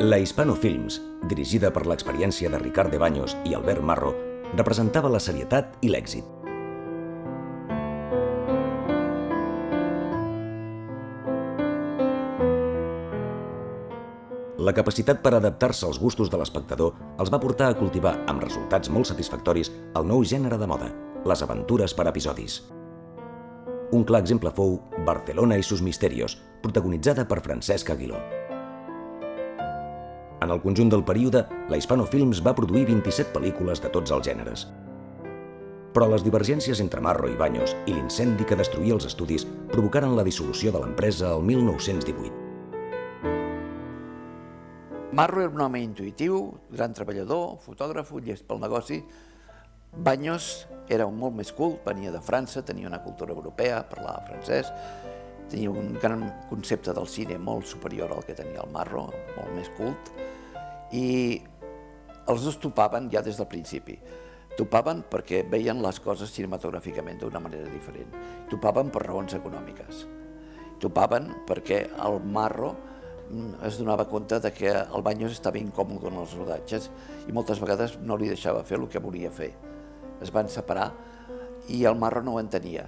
La Hispano Films, dirigida per l'experiència de Ricard de Baños i Albert Marro, representava la serietat i l'èxit. La capacitat per adaptar-se als gustos de l'espectador els va portar a cultivar, amb resultats molt satisfactoris, el nou gènere de moda, les aventures per episodis. Un clar exemple fou Barcelona y sus misterios, protagonitzada per Francesc Aguiló. En el conjunt del període, la Hispano Films va produir 27 pel·lícules de tots els gèneres. Però les divergències entre Marro i Baños i l'incendi que destruïa els estudis provocaren la dissolució de l'empresa el 1918. Marro era un home intuïtiu, gran treballador, fotògraf, llest pel negoci. Baños era molt més cult, venia de França, tenia una cultura europea, parlava francès, tenia un gran concepte del cine molt superior al que tenia el Marro, molt més cult, i els dos topaven ja des del principi. Topaven perquè veien les coses cinematogràficament d'una manera diferent. Topaven per raons econòmiques. Topaven perquè el Marro es donava compte de que el Baños estava incòmode en els rodatges i moltes vegades no li deixava fer el que volia fer. Es van separar i el Marro no ho entenia.